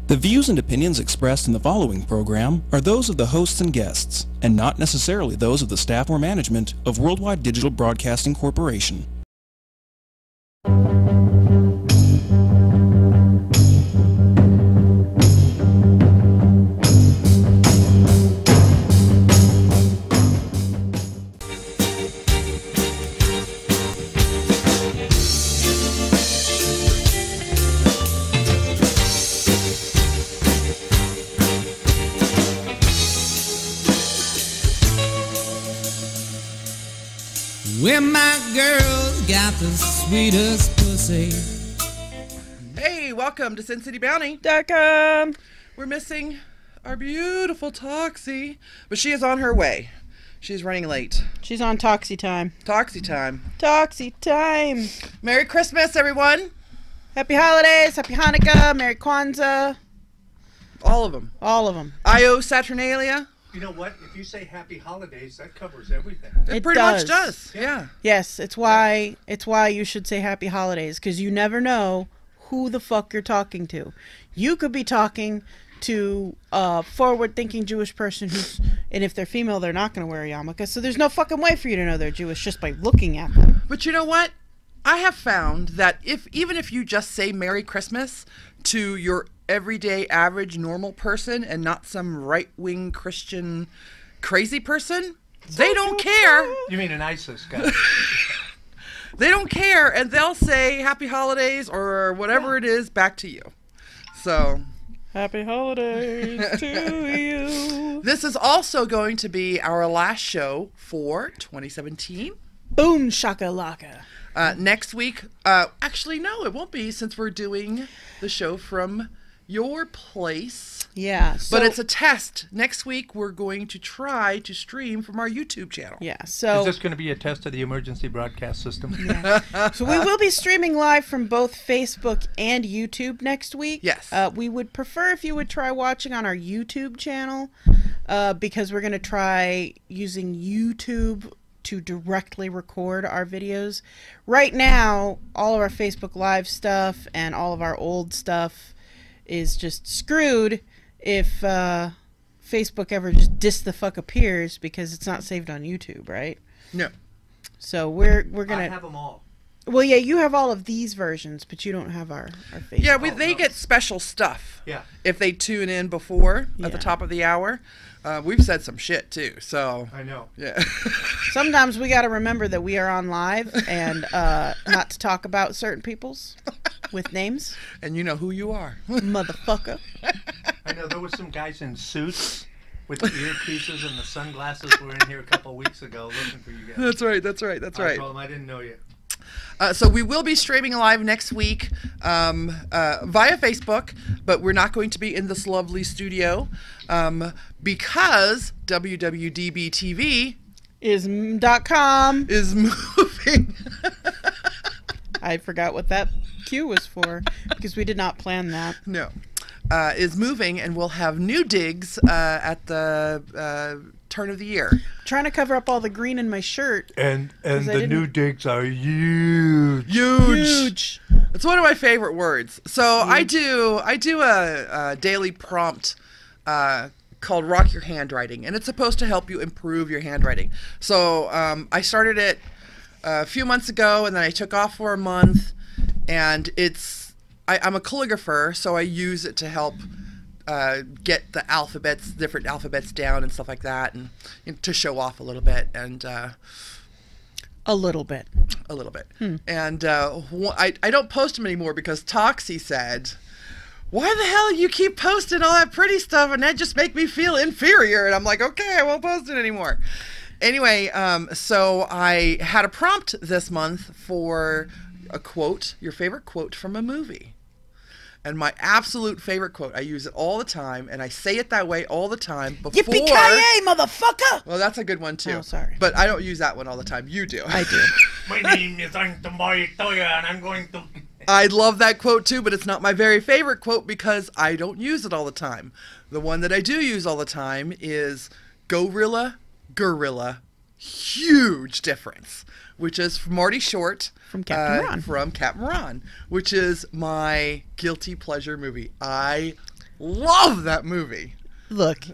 The views and opinions expressed in the following program are those of the hosts and guests, and not necessarily those of the staff or management of Worldwide Digital Broadcasting Corporation. Well, my girl's got the sweetest pussy. Hey, welcome to SinCityBouty.com. We're missing our beautiful Toxi, but she is on her way. She's running late. She's on Toxi time. Toxi time. Toxi time. Merry Christmas, everyone. Happy holidays. Happy Hanukkah. Merry Kwanzaa. All of them. All of them. Io Saturnalia. You know what? If you say happy holidays, that covers everything. It pretty much does. Yeah. Yes, it's why you should say happy holidays, because you never know who the fuck you're talking to. You could be talking to a forward-thinking Jewish person and if they're female, they're not going to wear a yarmulke. So there's no fucking way for you to know they're Jewish just by looking at them. But you know what? I have found that even if you just say Merry Christmas to your everyday average normal person and not some right-wing Christian crazy person, they don't care. You mean an ISIS guy? They don't care, and they'll say happy holidays or whatever it is back to you. So happy holidays to you. This is also going to be our last show for 2017. Boom shakalaka. Next week, actually no, it won't be, since we're doing the show from your place. Yeah. But it's a test. Next week, we're going to try to stream from our YouTube channel. Yeah. So is this going to be a test of the emergency broadcast system? Yeah. So we will be streaming live from both Facebook and YouTube next week. Yes. We would prefer if you would try watching on our YouTube channel, because we're going to try using YouTube to directly record our videos. Right now, all of our Facebook Live stuff and all of our old stuff is just screwed if Facebook ever just disappears because it's not saved on YouTube, right? No. So we're gonna. I have them all. Well, yeah, you have all of these versions, but you don't have our Facebook. Yeah, they get special stuff. Yeah. If they tune in before at the top of the hour. We've said some shit too, so I know. Yeah. Sometimes we got to remember that we are on live and not to talk about certain people's with names. And you know who you are, motherfucker. I know there were some guys in suits with the earpieces and the sunglasses were in here a couple of weeks ago looking for you guys. That's right. I told them I didn't know you. So we will be streaming live next week via Facebook, but we're not going to be in this lovely studio because WWDBTV.com is moving. I forgot what that cue was for because we did not plan that. No. Is moving, and we'll have new digs at the turn of the year. Trying to cover up all the green in my shirt. And the new digs are huge. Huge. It's one of my favorite words. So I do a daily prompt called Rock Your Handwriting, and it's supposed to help you improve your handwriting. So I started it a few months ago, and then I took off for a month, and I'm a calligrapher, so I use it to help get the different alphabets down and stuff like that, and to show off a little bit. And a little bit. And I don't post them anymore because Toxi said, why the hell you keep posting all that pretty stuff, and that just make me feel inferior? And I'm like, okay, I won't post it anymore. Anyway, so I had a prompt this month for a quote, your favorite quote from a movie. And my absolute favorite quote, I use it all the time, and I say it that way all the time before... Yippee-ki-yay, motherfucker! Well, that's a good one, too. Oh, sorry. But I don't use that one all the time. You do. I do. My name is Antomoy Toya, and I'm going to... I love that quote, too, but it's not my very favorite quote because I don't use it all the time. The one that I do use all the time is gorilla, gorilla, huge difference, which is from Marty Short. From Captain Ron. From Captain Ron, which is my guilty pleasure movie. I Love that movie. Look,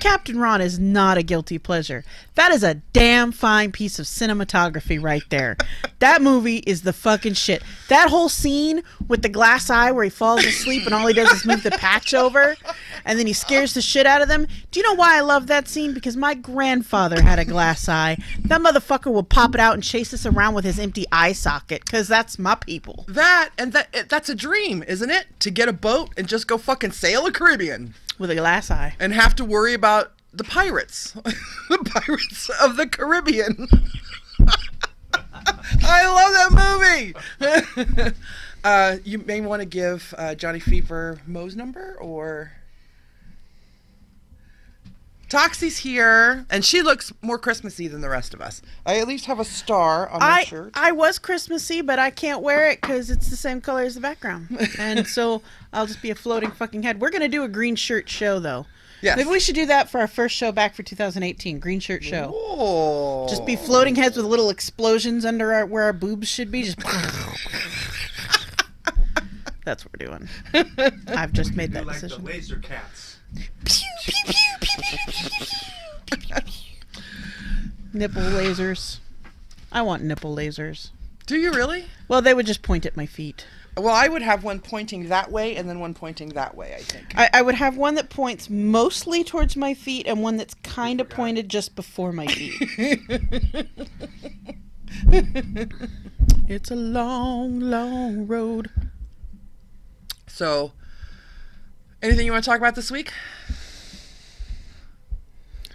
Captain Ron is not a guilty pleasure. That is a damn fine piece of cinematography right there. That movie is the fucking shit. That whole scene with the glass eye where he falls asleep and all he does is move the patch over and then he scares the shit out of them. Do you know why I love that scene? Because my grandfather had a glass eye. That motherfucker will pop it out and chase us around with his empty eye socket, because that's my people. That's a dream, isn't it? To get a boat and just go fucking sail the Caribbean. With a glass eye. And have to worry about the pirates. The Pirates of the Caribbean. I love that movie. You may want to give Johnny Fever Mo's number, or... Toxi's here, and she looks more Christmassy than the rest of us. I at least have a star on my shirt. I was Christmassy, but I can't wear it because it's the same color as the background. And so I'll just be a floating fucking head. We're going to do a green shirt show, though. Yes. Maybe we should do that for our first show back for 2018. Green shirt show. Oh. Just be floating heads with little explosions under where our boobs should be. Just... That's what we're doing. I've just made that decision. Like the laser cats. Nipple lasers. I want nipple lasers. Do you really? Well, they would just point at my feet. Well, I would have one pointing that way and then one pointing that way, I think. I would have one that points mostly towards my feet and one that's kind of pointed just before my feet. It's a long, long road. So, anything you want to talk about this week?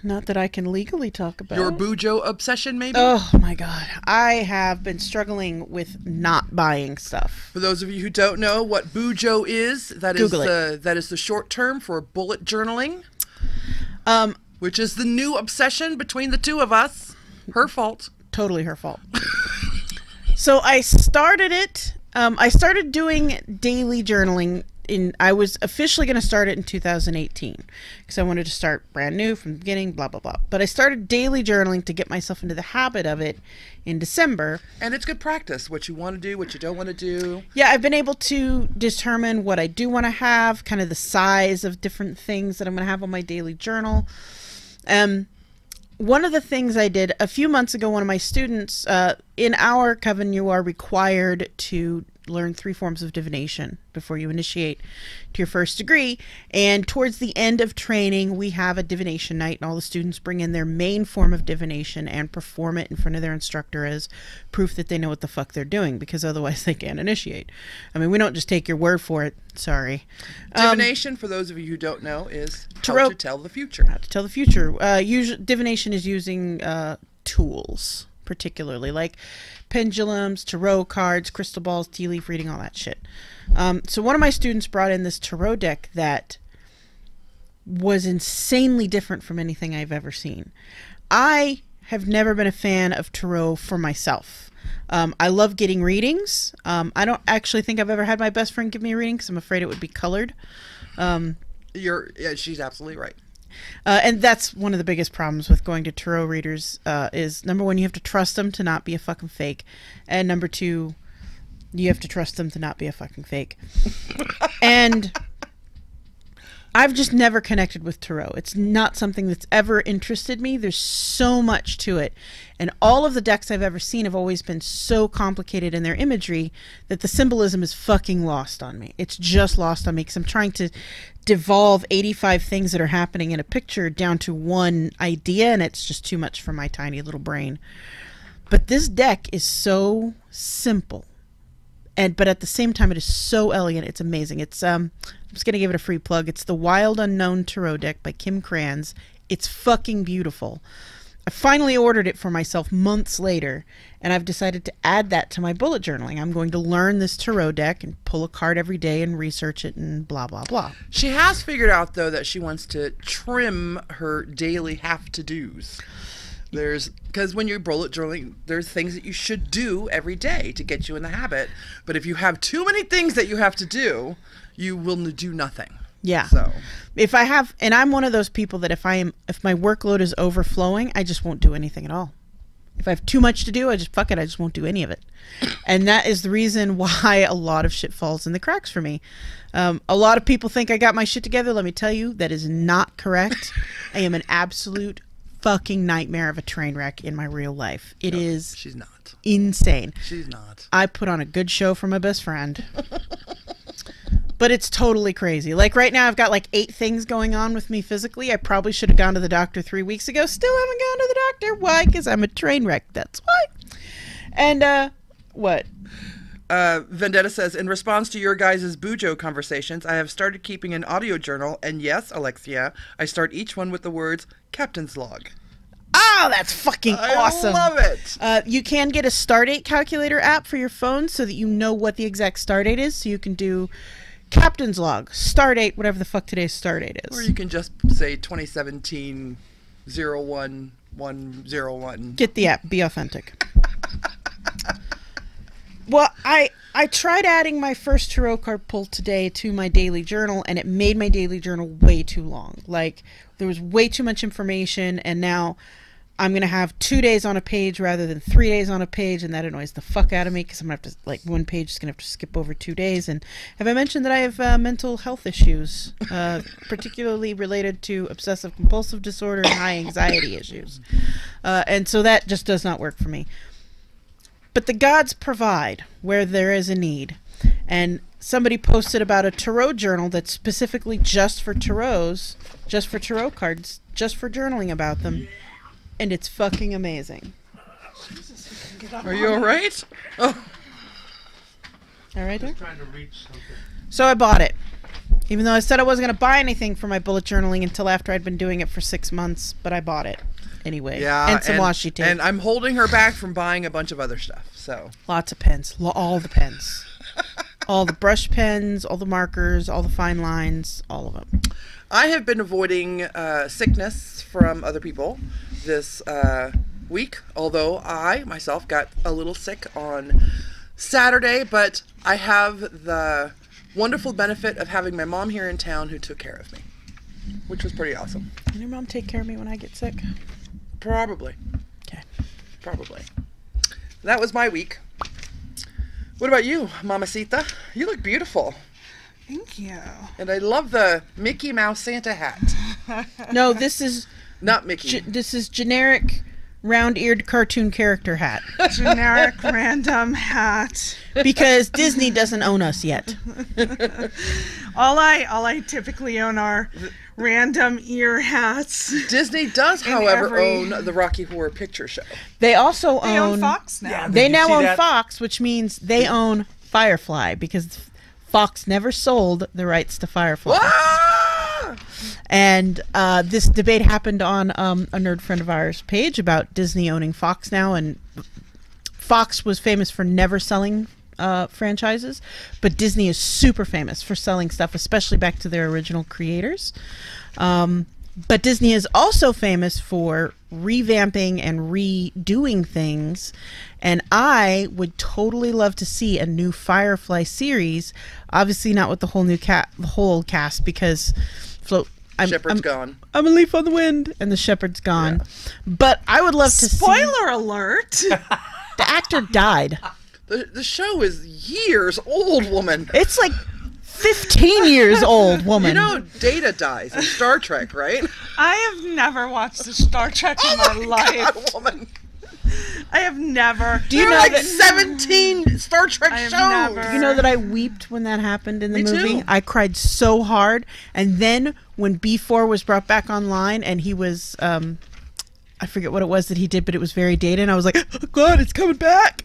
Not that I can legally talk about. Your BuJo obsession, maybe? Oh my god. I have been struggling with not buying stuff. For those of you who don't know what BuJo is, that is the short term for bullet journaling. Which is the new obsession between the two of us. Her fault. Totally her fault. So I started it. I started doing daily journaling. I was officially going to start it in 2018 because I wanted to start brand new from the beginning, blah, blah, blah. But I started daily journaling to get myself into the habit of it in December. And it's good practice, what you want to do, what you don't want to do. Yeah, I've been able to determine what I do want to have, kind of the size of different things that I'm going to have on my daily journal. One of the things I did a few months ago, one of my students, in our coven, you are required to learn 3 forms of divination before you initiate to your first degree. And towards the end of training, we have a divination night, and all the students bring in their main form of divination and perform it in front of their instructor as proof that they know what the fuck they're doing, because otherwise they can't initiate. I mean, we don't just take your word for it. Sorry. Divination, for those of you who don't know, is tarot, how to tell the future. How to tell the future. Divination is using tools, particularly like pendulums, tarot cards, crystal balls, tea leaf reading, all that shit. So one of my students brought in this tarot deck that was insanely different from anything I've ever seen. I have never been a fan of tarot for myself. I love getting readings. I don't actually think I've ever had my best friend give me a reading because I'm afraid it would be colored. She's absolutely right. And that's one of the biggest problems with going to tarot readers, is number one, you have to trust them to not be a fucking fake. And number two, you have to trust them to not be a fucking fake. And I've just never connected with tarot. It's not something that's ever interested me. There's so much to it. And all of the decks I've ever seen have always been so complicated in their imagery that the symbolism is fucking lost on me. It's just lost on me because I'm trying to devolve 85 things that are happening in a picture down to one idea, and it's just too much for my tiny little brain. But this deck is so simple. But at the same time, it is so elegant. It's amazing. It's I'm just gonna give it a free plug. It's the Wild Unknown Tarot deck by Kim Kranz. It's fucking beautiful. I finally ordered it for myself months later, and I've decided to add that to my bullet journaling. I'm going to learn this tarot deck and pull a card every day and research it and blah, blah, blah. She has figured out, though, that she wants to trim her daily have-to-dos. Because when you're bullet journaling, there's things that you should do every day to get you in the habit. But if you have too many things that you have to do, you will do nothing. Yeah. So if I have, and I'm one of those people that if my workload is overflowing, I just won't do anything at all. If I have too much to do, I just won't do any of it. And that is the reason why a lot of shit falls in the cracks for me. A lot of people think I got my shit together. Let me tell you, that is not correct. I am an absolute fucking nightmare of a train wreck in my real life. It is She's not. insane. She's not. I put on a good show for my best friend. But it's totally crazy. Like right now I've got like 8 things going on with me physically. I probably should have gone to the doctor 3 weeks ago. Still haven't gone to the doctor. Why? Because I'm a train wreck. That's why. And what? Vendetta says, in response to your guys' BuJo conversations, I have started keeping an audio journal, and yes, Alexia, I start each one with the words Captain's Log. Oh, that's fucking awesome. I love it. You can get a Stardate calculator app for your phone so that you know what the exact stardate is. So you can do Captain's Log, Stardate, whatever the fuck today's stardate is. Or you can just say 2017 01101. Get the app. Be authentic. Well, I tried adding my first tarot card pull today to my daily journal, and it made my daily journal way too long. Like, there was way too much information, and now I'm going to have 2 days on a page rather than 3 days on a page, and that annoys the fuck out of me because I'm going to have to, like, one page is going to have to skip over 2 days. And have I mentioned that I have mental health issues, particularly related to obsessive compulsive disorder and high anxiety issues? And so that just does not work for me. But the gods provide where there is a need. And somebody posted about a tarot journal that's specifically just for tarots, just for tarot cards, just for journaling about them. And it's fucking amazing. Are you all right? Oh. All right there? Trying to reach something. So I bought it. Even though I said I wasn't going to buy anything for my bullet journaling until after I'd been doing it for 6 months, but I bought it anyway. Yeah, and some washi tape. And I'm holding her back from buying a bunch of other stuff. So lots of pens. All the pens. All the brush pens, all the markers, all the fine lines, all of them. I have been avoiding sickness from other people this week, although I myself got a little sick on Saturday, but I have the wonderful benefit of having my mom here in town who took care of me, which was pretty awesome. Can your mom take care of me when I get sick? Probably. Okay. Probably. That was my week. What about you, Mamacita? You look beautiful. Thank you. And I love the Mickey Mouse Santa hat. No, this is Not Mickey. this is generic round-eared cartoon character hat. Generic random hat. Because Disney doesn't own us yet. All I typically own are random ear hats. Disney does, In however, every- own the Rocky Horror Picture Show. They also They own own Fox now. Yeah. They Did you now see own that? Fox, which means they own Firefly because Fox never sold the rights to Firefly. Ah! And this debate happened on a nerd friend of ours page about Disney owning Fox now, and Fox was famous for never selling franchises, but Disney is super famous for selling stuff, especially back to their original creators. But Disney is also famous for revamping and redoing things, and I would totally love to see a new Firefly series. Obviously, not with the whole whole cast because Shepard's gone. I'm a leaf on the wind, and the shepherd's gone. Yeah. But I would love to see. Spoiler alert! The actor died. The show is years old, woman. It's like 15 years old, woman. You know, Data dies in Star Trek, right? I have never watched a Star Trek in my life. God, woman. I have never. Do you There know are like that 17 Star Trek I have shows. never- You know that I weeped when that happened in the Me movie? too. I cried so hard. And then when B4 was brought back online and he was, I forget what it was that he did, but it was very Data, and I was like, oh God, it's coming back.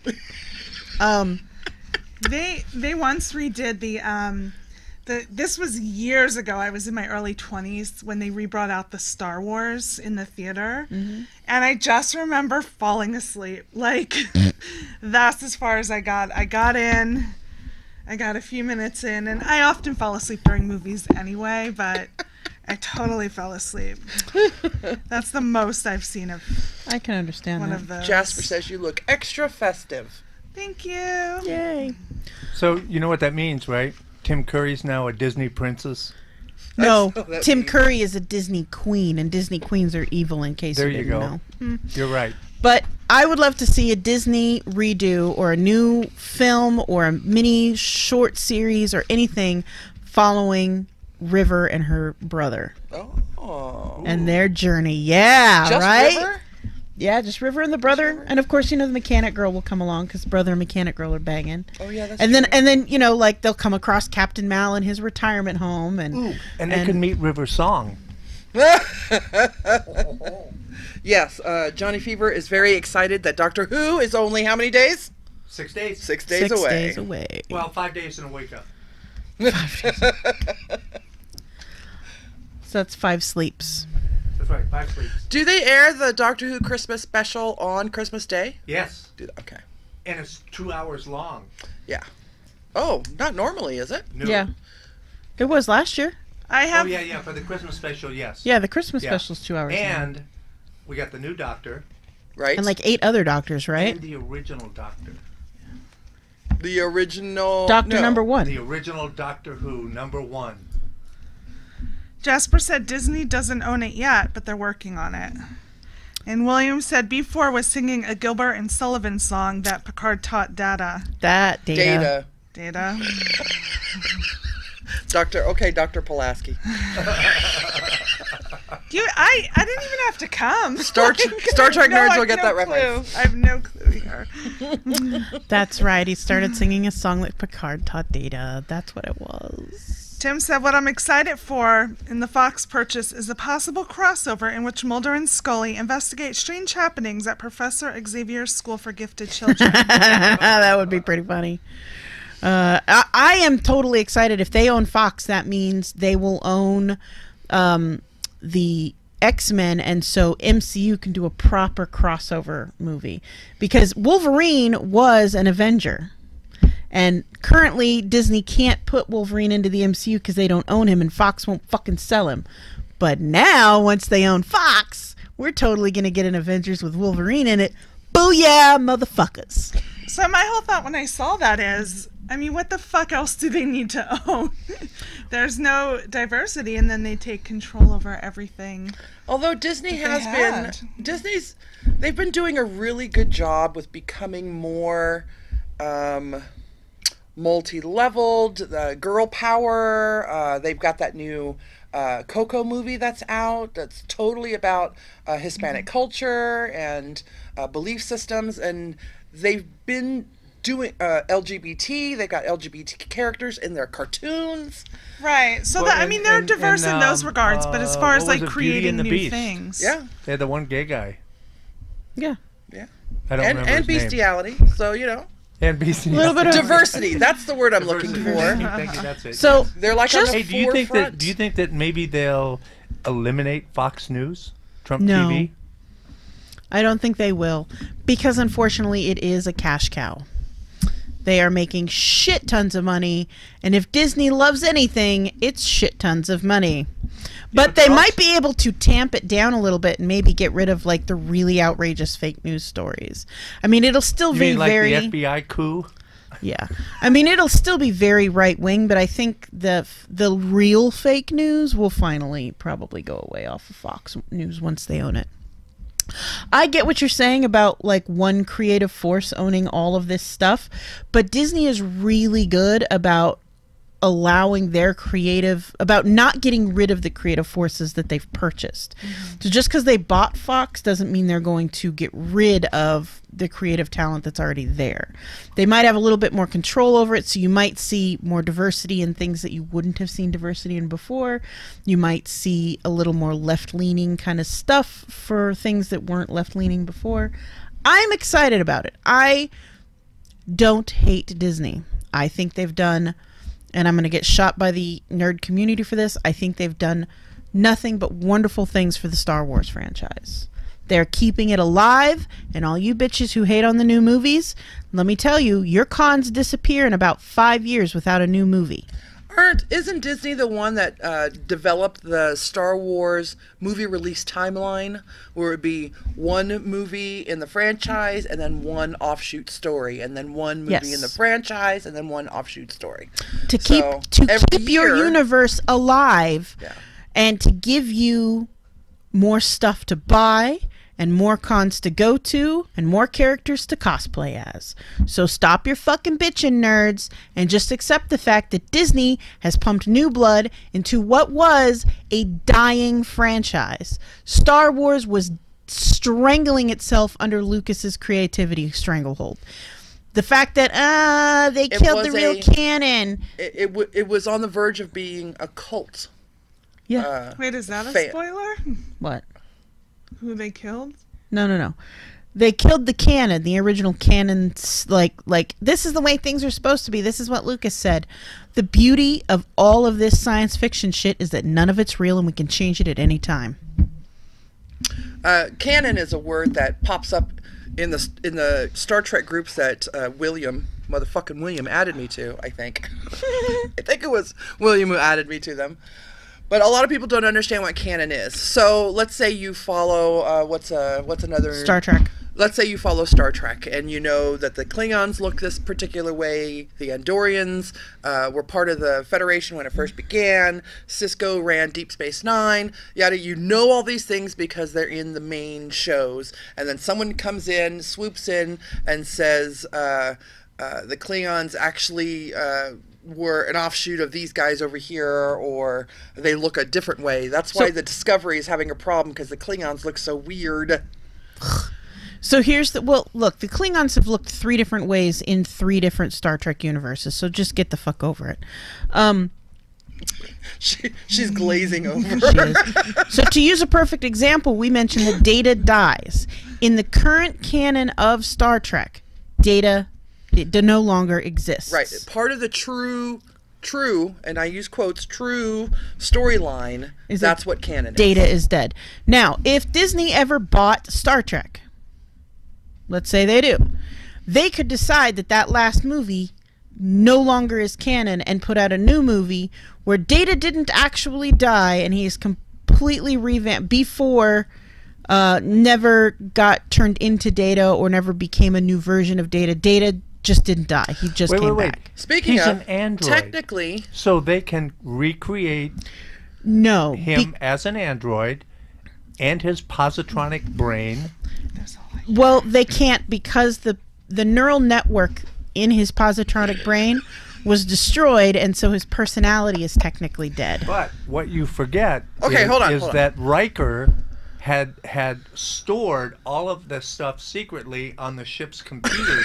They once redid this was years ago. I was in my early 20s when they rebrought out the Star Wars in the theater. Mm-hmm. And I just remember falling asleep. Like, that's as far as I got. I got a few minutes in, and I often fall asleep during movies anyway, but I totally fell asleep. That's the most I've seen of I can understand one that. of those. Jasper says you look extra festive. Thank you. Yay. So you know what that means, right? Tim Curry's now a Disney princess. No, That's what that Tim means. Curry is a Disney queen, and Disney queens are evil in case There you you didn't go. know. You're right. But I would love to see a Disney redo or a new film or a mini short series or anything following River and her brother. Oh. And their journey. Yeah, Just right? River? Yeah, just River and the brother. And of course, you know, the mechanic girl will come along because brother and mechanic girl are banging. Oh, yeah, that's and true. then, you know, like they'll come across Captain Mal in his retirement home. And they could meet River Song. Yes, Johnny Fever is very excited that Doctor Who is only how many days? 6 days. 6 days 6 away. days away. Well, 5 days and a wake up. So that's 5 sleeps. That's right, 5 sleeps. Do they air the Doctor Who Christmas special on Christmas Day? Yes. Okay. And it's 2 hours long. Yeah. Oh, not normally, is it? No. Yeah. It was last year. I have. Oh, yeah, for the Christmas special, yes. Yeah, the Christmas Yeah. special's 2 hours long. And we got the new Doctor. Right. And like 8 other doctors, right? And the original Doctor. the original Doctor number 1. The original Doctor Who, number 1. Jasper said Disney doesn't own it yet, but they're working on it. And William said B4 was singing a Gilbert and Sullivan song that Picard taught Data. That Data. Data. Dr. Pulaski. I didn't even have to come. Star Trek nerds will get that reference. I have no clue here. That's right. He started singing a song that Picard taught Data. That's what it was. Tim said, what I'm excited for in the Fox purchase is a possible crossover in which Mulder and Scully investigate strange happenings at Professor Xavier's School for Gifted Children. That would be pretty funny. I am totally excited. If they own Fox, that means they will own the X-Men, and so MCU can do a proper crossover movie. Because Wolverine was an Avenger. And currently, Disney can't put Wolverine into the MCU because they don't own him, and Fox won't fucking sell him. But now, once they own Fox, we're totally going to get an Avengers with Wolverine in it. Booyah, motherfuckers. So my whole thought when I saw that is, I mean, what the fuck else do they need to own? There's no diversity, and then they take control over everything. Although Disney they've been doing a really good job with becoming more multi-leveled, girl power. They've got that new Coco movie that's out that's totally about Hispanic culture and belief systems, and they've been doing LGBT. They've got LGBT characters in their cartoons. Right. So Well, I mean, they're diverse in those regards, but as far as what was like it, Beauty creating and the new Beast? things. Yeah. They had the one gay guy. Yeah. I don't remember And his name. bestiality. So, you know. And bestiality. A little bit of Diversity. That's the word I'm looking Diversity. for. Thank you, that's it. So They're like on the Hey, forefront. do you think that maybe they'll eliminate Fox News, Trump No. TV? I don't think they will, because unfortunately it is a cash cow. They are making shit tons of money, and if Disney loves anything, it's shit tons of money. But they might be able to tamp it down a little bit and maybe get rid of like the really outrageous fake news stories. I mean, it'll still You be mean like very the FBI coup? yeah. I mean, it'll still be very right wing, but I think the real fake news will finally probably go away off of Fox News once they own it. I get what you're saying about like one creative force owning all of this stuff, but Disney is really good about allowing their about not getting rid of the creative forces that they've purchased. So just because they bought Fox doesn't mean they're going to get rid of the creative talent that's already there. They might have a little bit more control over it, so you might see more diversity in things that you wouldn't have seen diversity in before. You might see a little more left-leaning kind of stuff for things that weren't left-leaning before. I'm excited about it. I don't hate Disney. I think they've done, and I'm going to get shot by the nerd community for this, I think they've done nothing but wonderful things for the Star Wars franchise. They're keeping it alive, and all you bitches who hate on the new movies, let me tell you, your cons disappear in about 5 years without a new movie. Isn't Disney the one that developed the Star Wars movie release timeline, where it would be one movie in the franchise and then one offshoot story, and then one movie in the franchise and then one offshoot story? To keep your universe alive, Yeah. and to give you more stuff to buy and more cons to go to and more characters to cosplay as. So stop your fucking bitching, nerds, and just accept the fact that Disney has pumped new blood into what was a dying franchise. Star Wars was strangling itself under Lucas's creativity stranglehold. The fact that they killed the real canon. It was on the verge of being a cult. Yeah. Wait, is that a spoiler? What? Who they killed? No. They killed the canon, the original canon. Like this is the way things are supposed to be. This is what Lucas said. The beauty of all of this science fiction shit is that none of it's real and we can change it at any time. Canon is a word that pops up in the Star Trek groups that motherfucking William added me to, I think. I think it was William who added me to them. But a lot of people don't understand what canon is. So let's say you follow what's another Star Trek. Let's say you follow Star Trek and you know that the Klingons look this particular way, the Andorians were part of the Federation when it first began, Cisco ran Deep Space Nine, yada. You know all these things because they're in the main shows, and then someone comes in, swoops in, and says the Klingons actually were an offshoot of these guys over here, or they look a different way. That's why the Discovery is having a problem, because the Klingons look so weird. So here's look, the Klingons have looked 3 different ways in 3 different Star Trek universes, so just get the fuck over it. She's glazing over. She is. So to use a perfect example, we mentioned that Data dies. In the current canon of Star Trek, Data no longer exists. Right. Part of the true, and I use quotes, true storyline, that's what canon is. Data is dead. Now, if Disney ever bought Star Trek, let's say they do, they could decide that last movie no longer is canon and put out a new movie where Data didn't actually die and he is completely revamped before never got turned into Data or never became a new version of Data. Data just didn't die. He just came back. Speaking He's of, an android. technically... So they can recreate him as an android and his positronic brain. Well, they can't, because the neural network in his positronic brain was destroyed, and so his personality is technically dead. But what you forget hold on. that Riker had stored all of this stuff secretly on the ship's computer.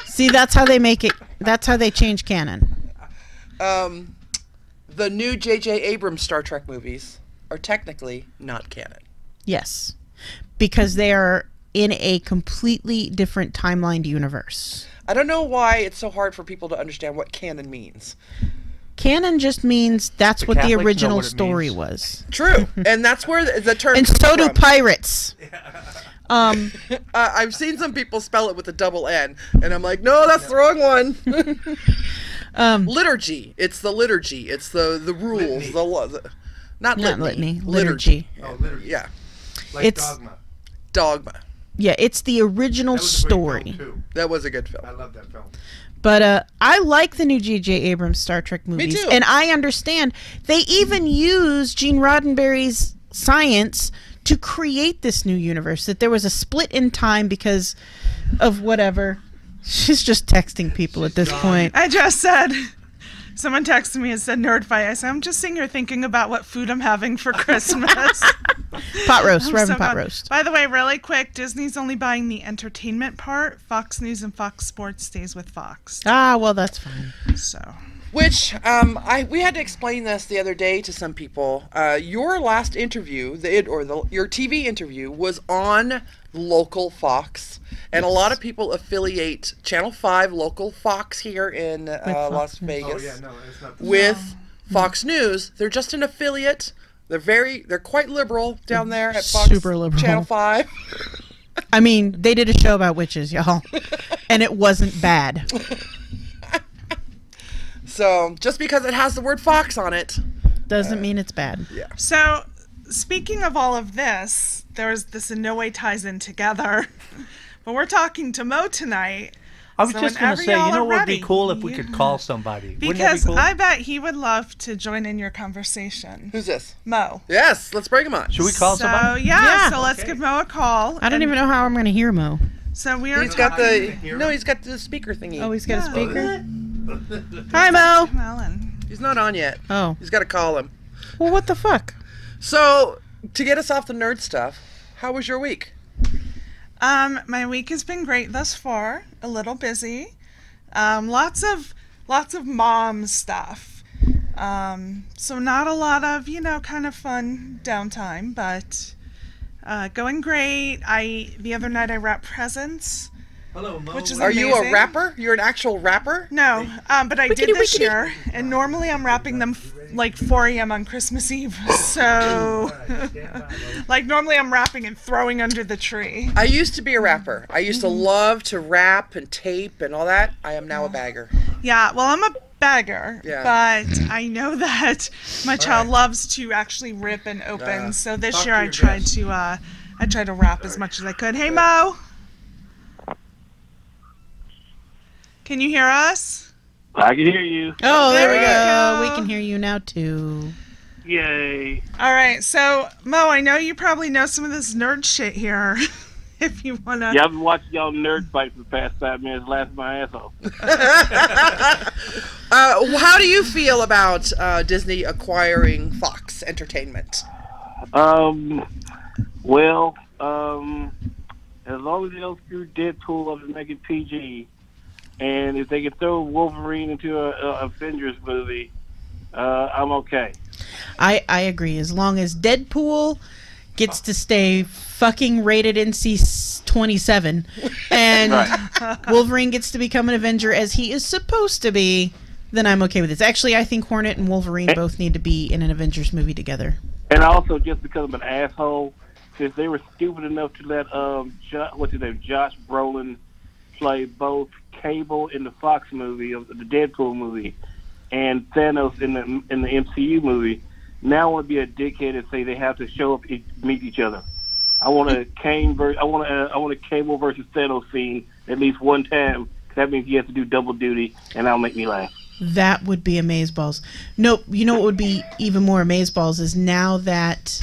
See, that's how they make it. That's how they change canon. The new J.J. Abrams Star Trek movies are technically not canon. Yes, because they are in a completely different timelined universe. I don't know why it's so hard for people to understand what canon means. Canon just means that's what the Catholics know original what it story means. was. True, and that's where the term And comes so do from. pirates. I've seen some people spell it with a double N, and I'm like, no, that's the wrong one. Liturgy. It's the liturgy. It's the rules. Not litany. Liturgy. Oh, liturgy. Yeah. Like It's- Dogma. Yeah, it's the original That was a great story. film, too. That was a good film. I love that film. But I like the new J.J. Abrams Star Trek movies. too. And I understand. They even use Gene Roddenberry's science to create this new universe. That there was a split in time because of whatever. She's just texting people at this point. I just said, someone texted me and said nerd fight. I said, I'm just sitting here thinking about what food I'm having for Christmas. Pot roast, I'm Reverend so pot glad. roast. By the way, really quick, Disney's only buying the entertainment part. Fox News and Fox Sports stays with Fox. Ah, well, that's fine. So, Which we had to explain this the other day to some people. Your last interview, your TV interview, was on local Fox, and a lot of people affiliate Channel 5 local Fox here in Las Vegas Oh yeah, no, it's not. with Fox News. They're just an affiliate. They're quite liberal down there at Fox Super liberal. Channel 5. I mean, they did a show about witches, y'all. And it wasn't bad. So just because it has the word Fox on it, Doesn't mean it's bad. yeah. so speaking of all of this in no way ties in together. But we're talking to Mo tonight I was So just going to whenever say, y'all you know are what would be ready, cool if we could call somebody? Wouldn't that be Because cool? I bet he would love to join in your conversation. Who's this? Mo. Yes, let's bring him on. Should we call So somebody? Yeah. so let's Okay. give Mo a call. I don't even know how I'm going to hear Mo. So we are He's got talking he's got the speaker thingy. Oh, he's got a Yeah. speaker? Hi, Mo. to Ellen. He's not on yet. Oh. He's got to call him. Well, what the fuck? So, to get us off the nerd stuff, how was your week? My week has been great thus far. A little busy. Lots of mom stuff. So not a lot of, kind of fun downtime, but going great. The other night I wrapped presents. Hello, Mo. Which is Are you a amazing. rapper? You're an actual rapper? No, but I did this year, and normally I'm wrapping them like 4 a.m. on Christmas Eve. So, like normally I'm wrapping and throwing under the tree. I used to be a rapper. I used to love to rap and tape and all that. I am now a bagger. Yeah, well, I'm a bagger, Yeah. but I know that my child loves to actually rip and open. So this Talk year to I your tried guest. to wrap as much as I could. Hey, Mo. Can you hear us? I can hear you. Oh, there we There go. we go. We can hear you now, too. Yay. All right, so Mo, I know you probably know some of this nerd shit here. If you wanna. Yeah, I've been watching y'all nerd fight for the past 5 minutes, laughing my ass off. How do you feel about Disney acquiring Fox Entertainment? Well, as long as they don't screw Deadpool up and make it PG, and if they can throw Wolverine into a Avengers movie, I'm okay. I agree. As long as Deadpool gets to stay fucking rated NC-27 and Wolverine gets to become an Avenger as he is supposed to be, then I'm okay with this. Actually, I think Hornet and Wolverine both need to be in an Avengers movie together. And also, just because I'm an asshole, since they were stupid enough to let Josh Brolin play both Cable in the Fox movie, of the Deadpool movie, and Thanos in the MCU movie, now I want to be a dickhead and say they have to show up and meet each other. I want a Cable versus Thanos scene at least one time. That means he has to do double duty, and that'll make me laugh. That would be amazeballs. Nope. You know what would be even more amazeballs is now that...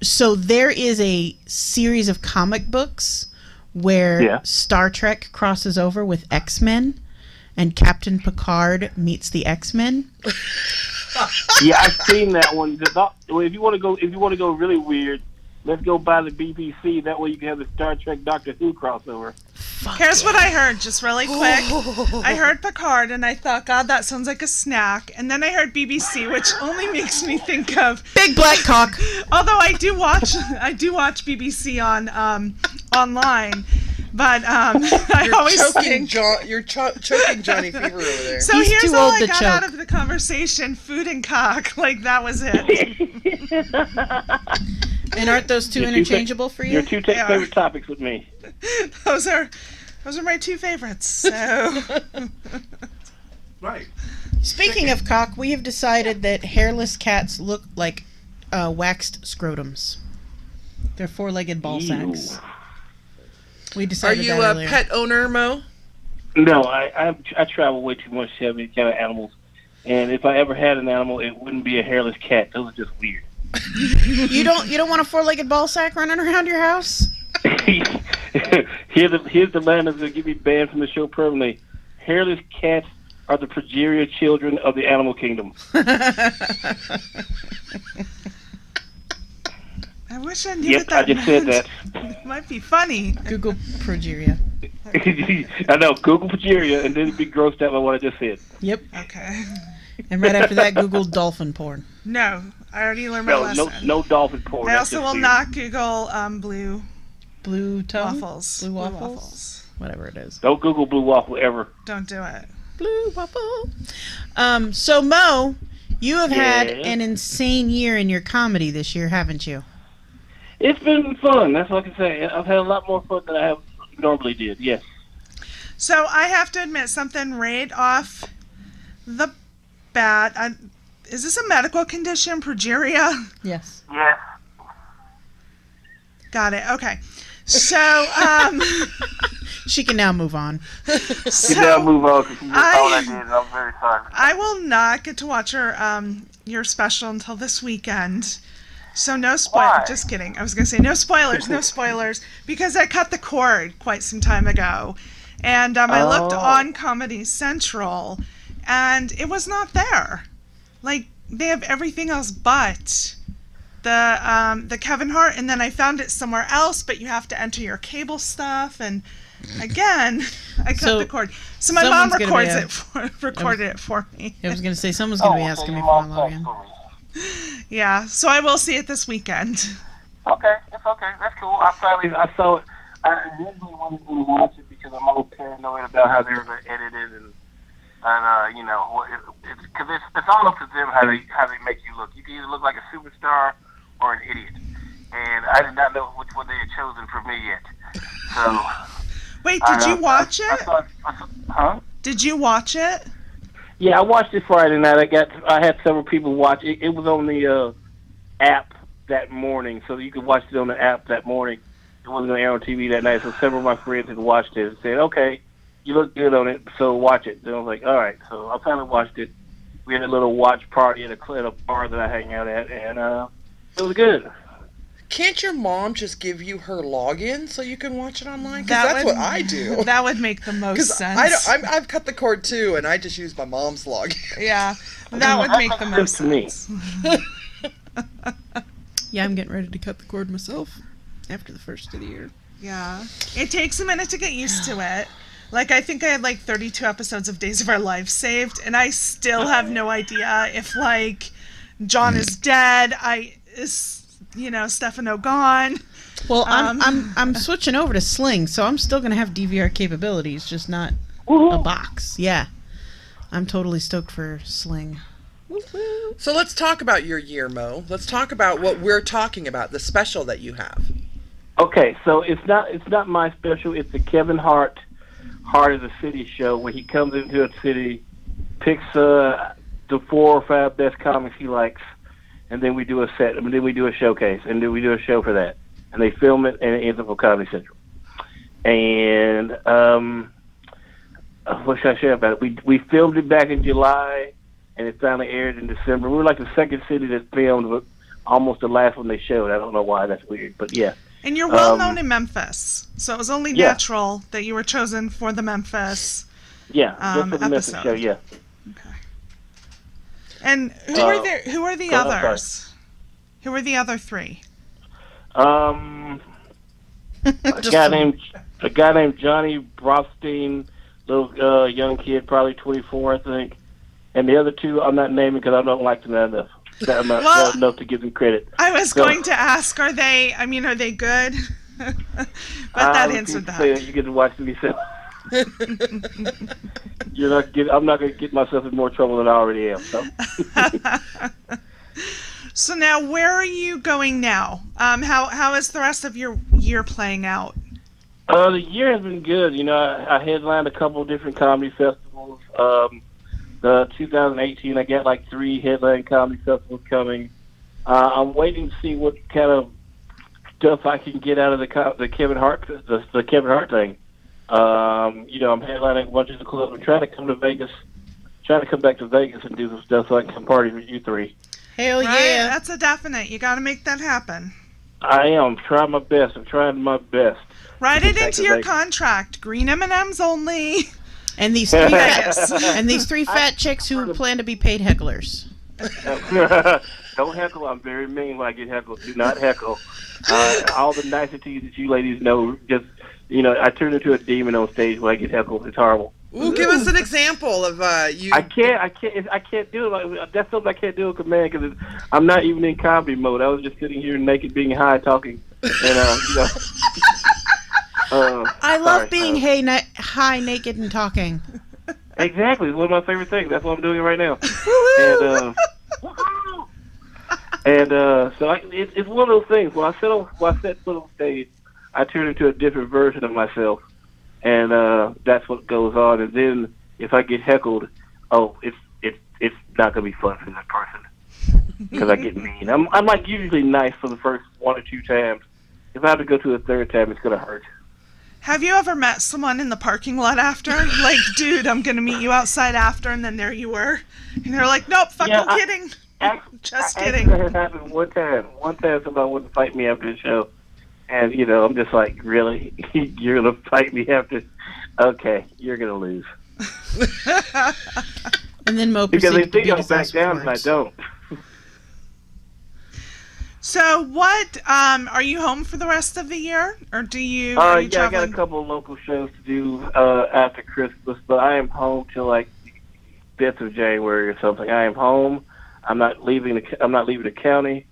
so there is a series of comic books where Star Trek crosses over with X-Men and Captain Picard meets the X-Men. Yeah, I've seen that one. If you want to go really weird, let's go by the BBC. That way you can have the Star Trek Doctor Who crossover. Here's what I heard, just really quick. I heard Picard, and I thought, God, that sounds like a snack. And then I heard BBC, which only makes me think of Big Black Cock. Although I do watch BBC on online, but I always think. You're choking Johnny Fever over there. So He's here's too all old I to got out choke. of the conversation: food and cock. Like that was it. And aren't those two Your two interchangeable for you? Your two favorite topics with me. Those are my two favorites. So. Right. Speaking of cock, we have decided that hairless cats look like waxed scrotums. They're four-legged ball sacks. We Are decided you that a earlier. pet owner, Mo? No, I travel way too much to have any kind of animals. And if I ever had an animal, it wouldn't be a hairless cat. Those are just weird. You don't want a four-legged ball sack running around your house? Here's the line that's going to get me banned from the show permanently. Hairless cats are the progeria children of the animal kingdom. I wish I knew Yep, what that I just said meant. that. It might be funny. Google progeria. I know, Google progeria, and then be grossed out by what I just said. Yep. Okay. And right after that, Google dolphin porn. No, I already learned my No, lesson. no dolphin porn. I That's also just will weird. not Google Blue tongue? waffles. Blue Blue waffles? waffles. Whatever it is. Don't Google blue waffle ever. Don't do it. Blue waffle. So Mo, you have had Yes? an insane year in your comedy this year, haven't you? It's been fun. That's all I can say. I've had a lot more fun than I have normally did. Yes. So I have to admit something right off the bat. Is this a medical condition, progeria? Yes. Yeah. Got it. Okay. So, She can now move on. You now move on because you just all I did, and I'm very sorry. I will not get to watch your special until this weekend. So no Why? Just kidding. I was going to say no spoilers, because I cut the cord quite some time ago. And I looked on Comedy Central, and it was not there. Like, they have everything else but the Kevin Hart, and then I found it somewhere else, but you have to enter your cable stuff, and again, I cut the cord. So my mom recorded it for me. I was going to say, someone's going to be asking me for my login. Yeah, so I will see it this weekend. Okay, it's okay. That's cool. I saw it. I originally wanted to watch it because I'm all paranoid about how they're going to edit it, and you know, it's all up to them how they make you look. You can either look like a superstar or an idiot, and I did not know which one they had chosen for me yet. So. Wait, did you watch it? Huh? Did you watch it? Yeah, I watched it Friday night. I had several people watch it. It was on the app that morning, so you could watch it on the app that morning. It wasn't on air on TV that night, so several of my friends had watched it and said, "Okay, you look good on it, so watch it." And I was like, "All right." So I finally watched it. We had a little watch party at a bar that I hang out at, and it was good. Can't your mom just give you her login so you can watch it online? Because that's what I do. That would make the most sense. I've cut the cord too, and I just use my mom's login. Yeah, that would make the most sense. Yeah, I'm getting ready to cut the cord myself after the first of the year. Yeah, it takes a minute to get used to it. Like, I think I had like 32 episodes of Days of Our Lives saved, and I still have no idea if like John is dead. Stefano gone. Well, I'm switching over to Sling, so I'm still gonna have DVR capabilities, just not a box. Yeah, I'm totally stoked for Sling. So let's talk about your year, Mo. Let's talk about what we're talking about, the special that you have. Okay, so it's not my special. It's the Kevin Hart of the City show, where he comes into a city, picks the 4 or 5 best comics he likes, and then we do a set, and then we do a showcase, and then we do a show for that. And they film it, and it ends up on Comedy Central. And what should I share about it? We filmed it back in July, and it finally aired in December. We were like the second city that filmed, but almost the last one they showed. I don't know why. That's weird, but yeah. And you're well known in Memphis, so it was only natural that you were chosen for the Memphis. Yeah, just for the Memphis show. Yeah. Okay. And who are the others? Who are the other 3? A guy named Johnny Rothstein, little young kid, probably 24, I think. And the other 2 I'm not naming because I don't like them enough. Not enough to give them credit. I was going to ask, are they good? But that answered that. You get to watch them yourself. I'm not going to get myself in more trouble than I already am. So. So now, where are you going now? How is the rest of your year playing out? The year has been good. I headlined a couple of different comedy festivals. The 2018, I got like 3 headline comedy festivals coming. I'm waiting to see what kind of stuff I can get out of the Kevin Hart thing. I'm headlining a bunch of the clubs. I'm trying to come back to Vegas and do some stuff so I can come party with you 3. Hell yeah! Right? That's a definite. You got to make that happen. I am trying my best. I'm trying my best. Write it into your contract. Green M&Ms only. And these 3 fat chicks who plan to be paid hecklers. Don't heckle. I'm very mean when I get heckled. Do not heckle. All the niceties that you ladies know, just I turn into a demon on stage when I get heckled. It's horrible. Ooh, give us an example of you. I can't do it. That's something I can't do on command because I'm not even in comedy mode. I was just sitting here naked, being high, talking, and I love being high, naked, and talking. Exactly. It's one of my favorite things. That's what I'm doing right now. So it's one of those things. When I set foot on stage, I turn into a different version of myself, and that's what goes on. And then if I get heckled, it's not gonna be fun for that person because I get mean. I'm like usually nice for the first 1 or 2 times. if I have to go to a third time, it's gonna hurt. Have you ever met someone in the parking lot after? Like, dude, I'm gonna meet you outside after, and then there you were, and they're like, nope, fucking kidding. Just kidding. That happened one time. One time somebody wanted to fight me after the show, and I'm just like, really, you're gonna fight me after? Okay, you're gonna lose. And then Mo because they proceeded to think beat I'll his back ass down, with and I words. don't. So what, are you home for the rest of the year? Or are you traveling? I got a couple of local shows to do after Christmas, but I am home till like 5th of January or something. I am home. I'm not leaving the county.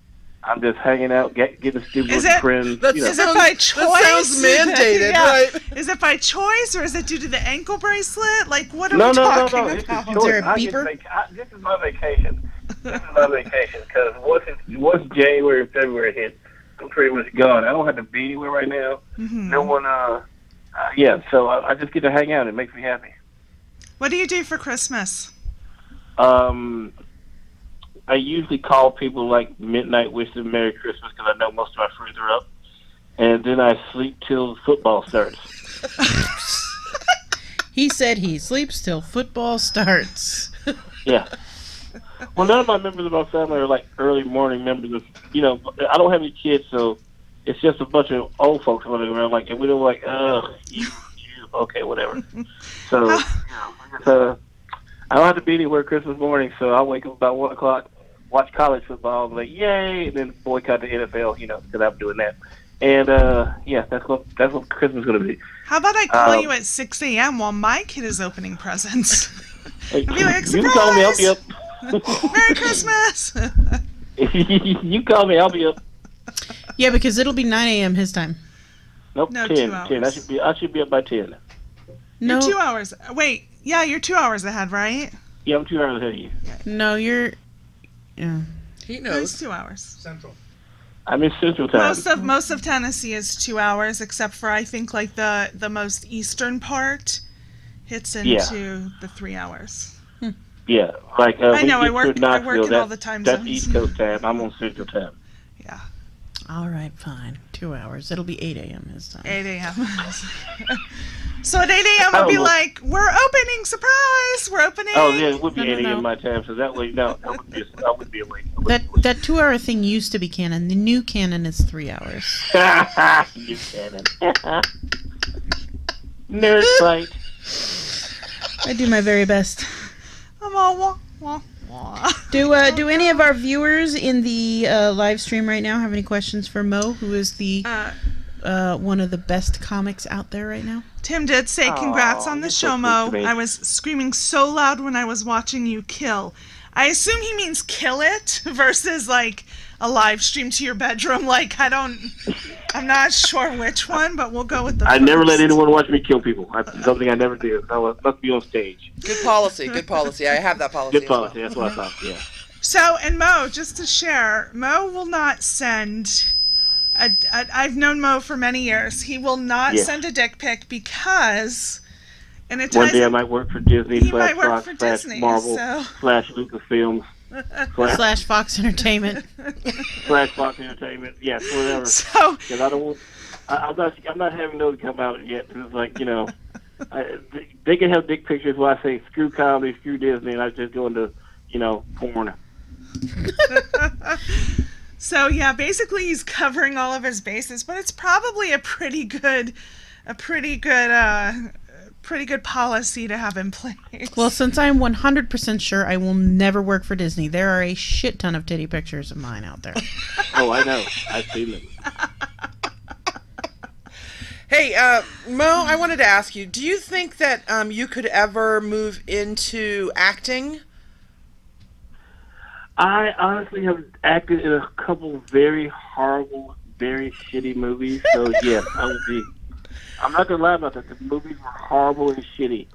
I'm just hanging out, getting stupid with friends. Is it by choice? That sounds mandated, right? Is it by choice, or is it due to the ankle bracelet? Like, what are No. we talking It's about? just Is there a choice. beeper? This is my vacation. Because once January and February hit, I'm pretty much gone. I don't have to be anywhere right now. Mm-hmm. No one, so I just get to hang out. It makes me happy. What do you do for Christmas? I usually call people like midnight, wish them Merry Christmas because I know most of my friends are up. And then I sleep till football starts. He said he sleeps till football starts. Yeah. Well, none of my members of my family are like early morning members of, I don't have any kids, so it's just a bunch of old folks running around like, and we don't like, you, okay, whatever. So, I don't have to be anywhere Christmas morning, so I'll wake up about 1 o'clock, watch college football, and like, yay, and then boycott the NFL, because I'm doing that. And, that's what Christmas is going to be. How about I call you at 6 a.m. while my kid is opening presents? Hey, I'll be like, you can call me, I'll be up. Merry Christmas! You call me, I'll be up. Yeah, because it'll be 9 a.m. his time. Nope, No, 10. 2 hours. 10. I should be up by 10. No, You're 2 hours. Wait, yeah, you're 2 hours ahead, right? Yeah, I'm 2 hours ahead of you. no, you're. Yeah. He No, it's knows. 2 hours. Central. I'm in Central Time. Most of Tennessee is 2 hours, except for I think like the most eastern part hits into the 3 hours. Yeah, like I know, we I work get to Knoxville, in all the time that's zones. East Coast time. I'm on Central Time. Yeah, All right, fine. 2 hours. It'll be 8 a.m. his time. 8 a.m. So at 8 a.m. I'll be like, we're opening, surprise, we're opening. Oh yeah, it would be No, 8 a.m. no. my time, so that way, no, I would be awake. That 2 hour thing used to be canon. The new canon is 3 hours. You cannon. Nerd fight. I do my very best. I'm all wah, wah, wah. Do any of our viewers in the live stream right now have any questions for Mo, who is the one of the best comics out there right now? Tim did say congrats on the you're so show, sweet Mo. to me. I was screaming so loud when I was watching you kill. I assume he means kill it versus like a live stream to your bedroom. Like I'm not sure which one, but we'll go with the I never let first. anyone watch me kill people. Something I never do. I must be on stage. Good policy. Good policy. I have that policy. Good policy. That's what I thought. Yeah. So, and Mo, just to share, Mo will not send. I've known Mo for many years. He will not Yeah. send a dick pic because, and it One ties. day I might work for Disney, He slash might work Fox, for slash Disney, Marvel, so- slash Lucasfilms, / Fox Entertainment. slash Fox Entertainment. Yes, whatever. So, Because I don't want. I'm not having those come out yet. It's like they can have dick pictures where I say screw comedy, screw Disney, and I just go into porn. so yeah, basically he's covering all of his bases, but it's probably a pretty good policy to have in place. Well, since I'm 100% sure I will never work for Disney, there are a shit ton of titty pictures of mine out there. Oh, I know. I've seen them. Hey, Mo, I wanted to ask you, do you think that you could ever move into acting? I honestly have acted in a couple very horrible, very shitty movies. So yes, I would be. I'm not gonna lie about that. The movies were horrible and shitty.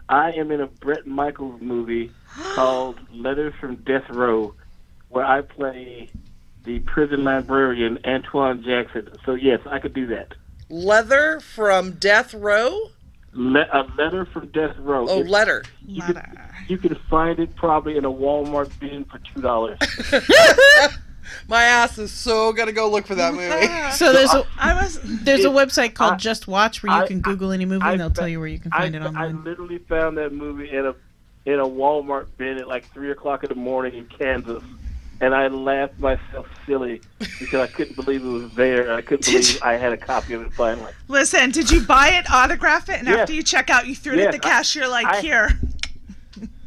I am in a Bret Michaels movie called Letters from Death Row, where I play the prison librarian Antoine Jackson. So yes, I could do that. Leather from Death Row? A Letter from Death Row. Oh, letter. You can find it probably in a Walmart bin for $2. My ass is so gonna go look for that movie. So there's a I website called I- Just Watch where you I- can Google any movie and they'll tell you where you can find it I online. literally found that movie in a Walmart bin at like 3:00 in the morning in Kansas, and I laughed myself silly because I couldn't believe it was there. I couldn't believe I had a copy of it finally. Listen, did you buy it, autograph it, and Yes. after you check out, you threw it Yes, at the cashier like, I- here?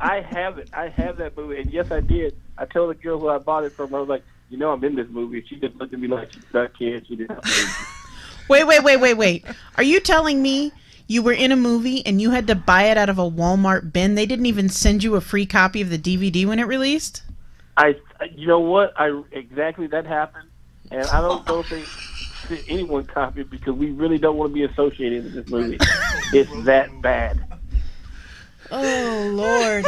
I have it. I have that movie, and yes, I did. I told the girl who I bought it from, I was like, I'm in this movie. She just looked at me like she's not kidding. She didn't. Wait. Are you telling me you were in a movie and you had to buy it out of a Walmart bin? They didn't even send you a free copy of the DVD when it released? You know what? Exactly that happened, and I don't know if they sent anyone copy because we really don't want to be associated with this movie. It's that bad. Oh, Lord.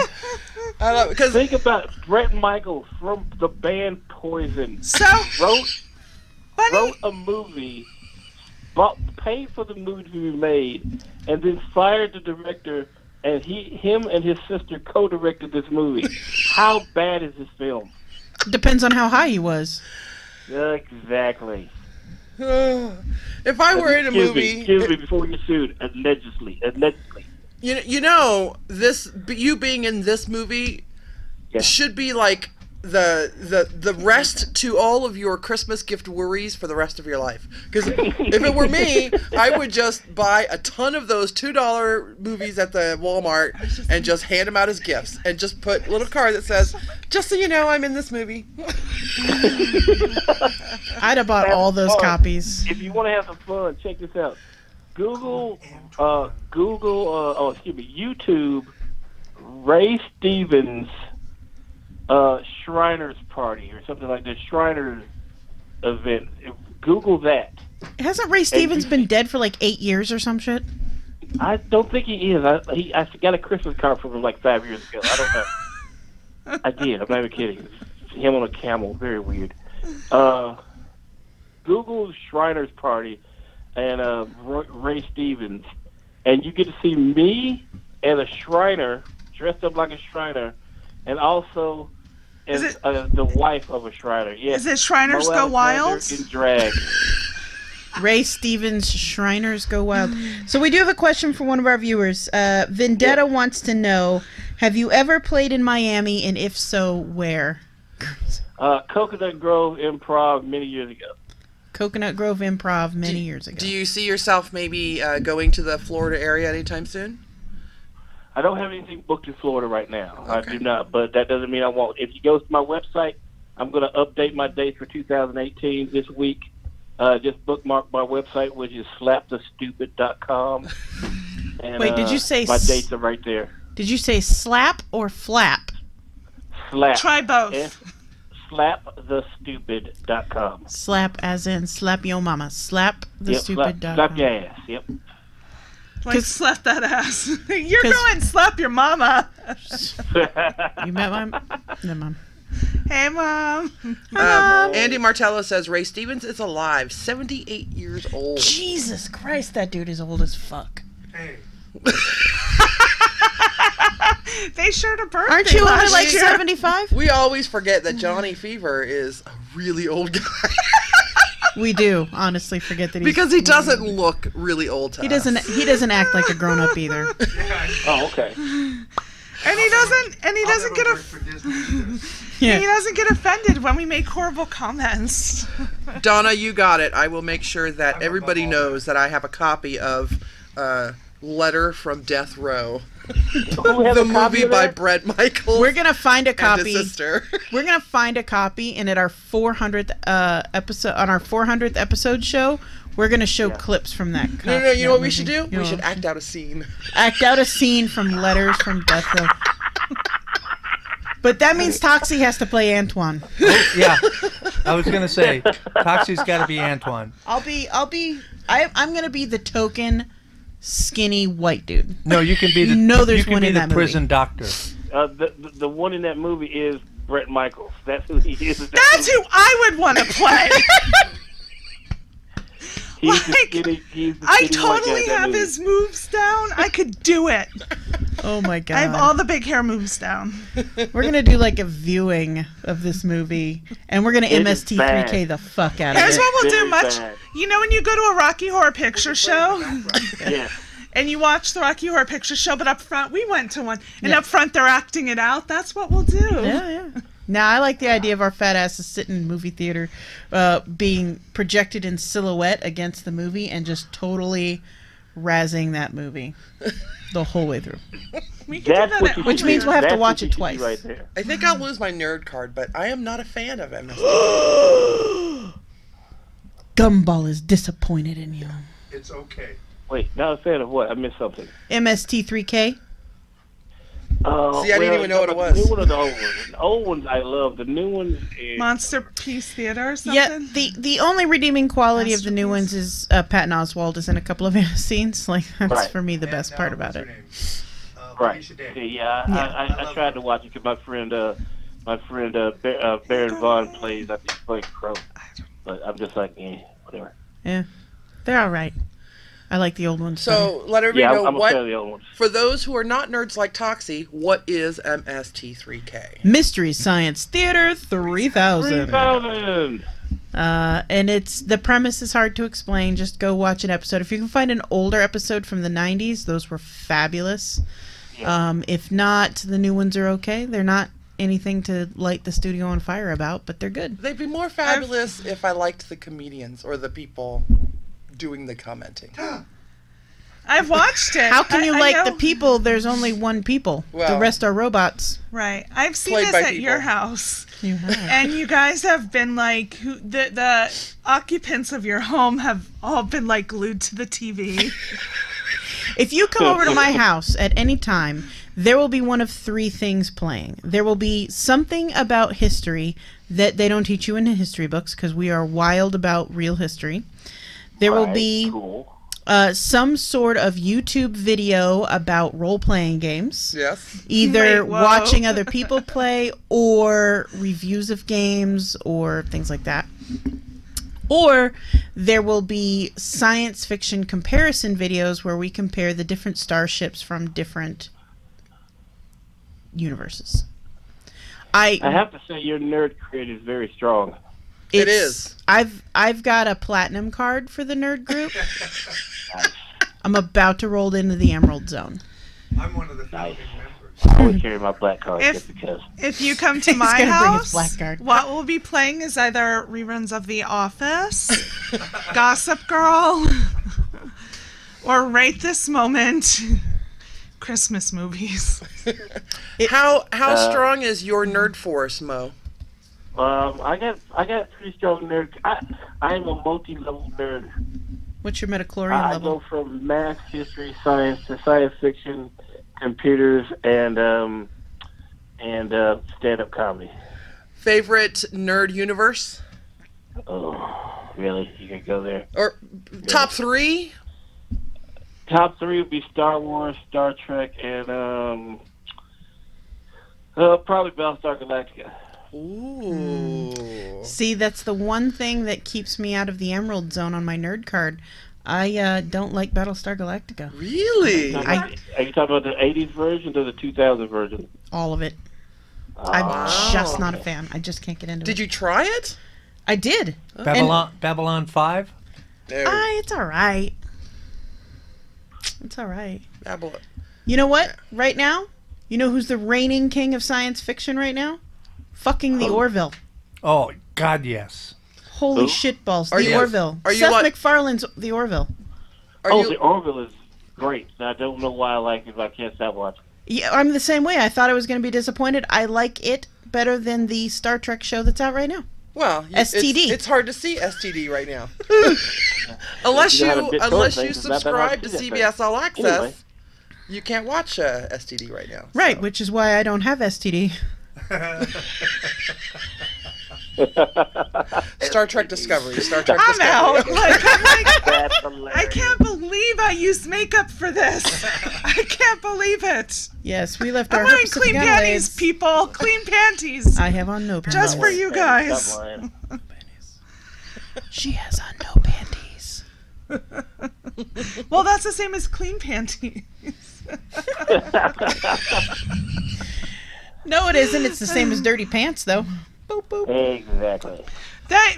I don't know, because Think about Bret Michaels from the band Poison. So, Wrote funny. a movie, paid for the movie to be made, and then fired the director, and him and his sister co-directed this movie. How bad is this film? Depends on how high he was. Exactly. if I were in a movie, Excuse me, before you sued, allegedly. you being in this movie Yes. should be like the rest to all of your Christmas gift worries for the rest of your life. Because if it were me, I would just buy a ton of those $2 movies at the Walmart and just hand them out as gifts, and just put a little card that says, "Just so you know, I'm in this movie." I'd have bought all those copies. If you want to have some fun, check this out. YouTube, Ray Stevens Shriners Party or something like that, Shriners event. Google that. Hasn't Ray Stevens been dead for like 8 years or some shit? I don't think he is. I got a Christmas card from him like 5 years ago. I don't know. I did. I'm not even kidding. Him on a camel. Very weird. Google Shriners Party and Ray Stevens, and you get to see me and a Shriner dressed up like a Shriner, and also as the wife of a Shriner. Yes. Is it Shriners Go Wild? In drag. Ray Stevens, Shriners Go Wild. So we do have a question for one of our viewers. Vendetta wants to know, have you ever played in Miami, and if so, where? Coconut Grove Improv many years ago. Coconut Grove Improv many years ago. Do you see yourself maybe going to the Florida area anytime soon? I don't have anything booked in Florida right now. Okay. I do not, but that doesn't mean I won't. If you go to my website, I'm going to update my dates for 2018 this week. Just bookmark my website, which is slapthestupid.com. And, Wait, did you say my dates are right there. Did you say slap or flap? Slap. Try both. Slapthestupid.com. Slap as in slap your mama. Slapthestupid.com. Slap your ass. Yep. Like, slap that ass. You're 'cause- going slap your mama. You met my... Never mind. Hey, Mom. Andy Martello says Ray Stevens is alive, 78 years old. Jesus Christ, that dude is old as fuck. Hey, They shared a birthday. Aren't you only last like year. 75? We always forget that Johnny Fever is a really old guy. We do honestly forget that he's... Because he doesn't look really old to He us. doesn't act like a grown-up either. Oh, okay. And he doesn't I'll get never work for Disney either. Yeah. He doesn't get offended when we make horrible comments. Donna, you got it. I will make sure that I'm everybody above all knows that I have a copy of Letter from Death Row, Who has the a copy movie of by that? Bret Michaels We're gonna find a and copy. his sister. We're gonna find a copy, and at our 400th episode, on our 400th episode show, we're gonna show clips from that. No, you know what we should do? You know We should what? act out a scene. Act out a scene from Letters from Death Row. But that means Toxi has to play Antoine. Yeah, I was gonna say, Toxi's got to be Antoine. I'm gonna be the token skinny white dude. No, you can be the. You know there's you can one be in the that movie. prison doctor. The one in that movie is Bret Michaels. That's who he is. That's who I would want to play. He's the like, skinny, he's the I skinny white guy totally in that have movie. his moves down. I could do it. Oh my god. I have all the big hair moves down. We're gonna do like a viewing of this movie, and we're gonna It is MST3K bad. the fuck out of Here's it. what we'll do. Very Much, bad. you know, when you go to a Rocky Horror Picture Show, Yeah. and you watch the Rocky Horror Picture Show, but up front, we went to one, and Yeah. up front they're acting it out. That's what we'll do. Yeah. Now I like the idea of our fat asses sitting in movie theater, being projected in silhouette against the movie and just totally razzing that movie the whole way through. We can That's do that what at you home. Which means we'll have to That's watch what it you should do twice. Right there. I think I'll lose my nerd card, but I am not a fan of MST. Gumball is disappointed in you. It's okay. Wait, not a fan of what? I missed something. MST3K. See, I didn't even know what it was. The new one or the old ones? The old ones I love. The new ones is... Monster Piece Theater or something. Yeah, the only redeeming quality of the new Masterpiece. ones is Patton Oswalt is in a couple of scenes. Like that's Right. for me the And, best part what's about her it. name? Right. Felicia Day. Yeah, Yeah. I tried to watch it because my friend Baron Vaughn plays, I think, playing Crow. But I'm just like, whatever. Yeah, they're all right. I like the old ones. So let everybody Yeah, know I'm a fan of what. the old ones. For those who are not nerds like Toxi, what is MST3K? better. Mystery Science Theater 3000. 3000! And it's the premise is hard to explain. Just go watch an episode. If you can find an older episode from the 90s, those were fabulous. If not, the new ones are okay. They're not anything to light the studio on fire about, but they're good. They'd be more fabulous if I liked the comedians or the people doing the commenting. I've watched it. How can you I like the know. people? There's only one people. The Well- rest are robots. Right. I've seen Played this by at people. your house. You have. And you guys have been like, the occupants of your home have all been like glued to the TV. If you come over to my house at any time, there will be one of three things playing. There will be something about history that they don't teach you in the history books because we are wild about real history. There will Right, be cool. some sort of YouTube video about role-playing games. Yes. Either Wait, whoa. watching other people play or reviews of games or things like that. Or there will be science fiction comparison videos where we compare the different starships from different universes. I have to say your nerd cred is very strong. It is. I've got a platinum card for the nerd group. I'm about to roll into the Emerald Zone. I'm one of the founding members. I always carry my black card If- just because. If you come to He's my gonna bring his house, black card. what we'll be playing is either reruns of The Office, Gossip Girl, or right this moment, Christmas movies. How strong is your nerd force, Mo? I got pretty strong nerd. I am a multi-level nerd. What's your metachlorian I level? go from math, history, science to science fiction, computers, and stand-up comedy. Favorite nerd universe? Oh, really? You can go there. Or top three? Top three would be Star Wars, Star Trek, and probably Battlestar Galactica. Ooh. See, that's the one thing that keeps me out of the Emerald Zone on my nerd card. I don't like Battlestar Galactica. Really? Are you talking about the 80s version or the 2000 version? All of it. Oh, I'm just not a fan. I just can't get into it. Did you try it? I did. Babylon 5? There. It's all right. It's all right. Babylon. You know what? Right now, you know who's the reigning king of science fiction right now? Fucking the Orville. Oh, God, yes. Holy Who? shitballs. Are The you- Orville. are you Seth like- MacFarlane's The Orville. Are Oh, you? the Orville is great. I don't know why I like it, but I can't stop watching. Yeah, I'm the same way. I thought I was going to be disappointed. I like it better than the Star Trek show that's out right now. Well, STD. It's hard to see STD right now. unless You you got a bit unless short you thing, it's not that hard subscribe to to see that CBS All Access, Anyway. you can't watch STD right now. Right, so. which is why I don't have STD. Star Trek Discovery. Star Trek I'm out. Discovery. I'm like, That's I hilarious. can't believe I used makeup for this. I can't believe it. Yes, we left I'm our wearing herpes clean panties, gallades. people. Clean panties. I have on no panties. Just for you guys. Stop lying. She has on no panties. Well, that's the same as clean panties. No, it isn't. It's the same as dirty pants, though. Boop, boop. Exactly.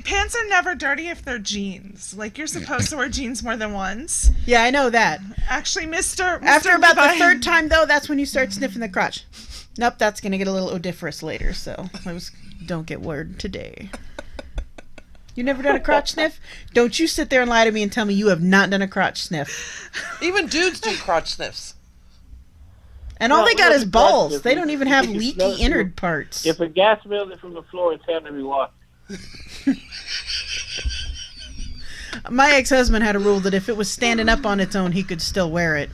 Pants are never dirty if they're jeans. Like, you're supposed to wear jeans more than once. Yeah, I know that. Actually, Mr. After about Levi, the third time, though, that's when you start sniffing the crotch. Nope, that's going to get a little odoriferous later, so don't get word today. You never done a crotch sniff? Don't you sit there and lie to me and tell me you have not done a crotch sniff. Even dudes do crotch sniffs. And all they got is balls. They don't even have if you leaky smell it from innard the- parts. If a guy smells it from the floor, it's time to be washed. My ex-husband had a rule that if it was standing up on its own, he could still wear it.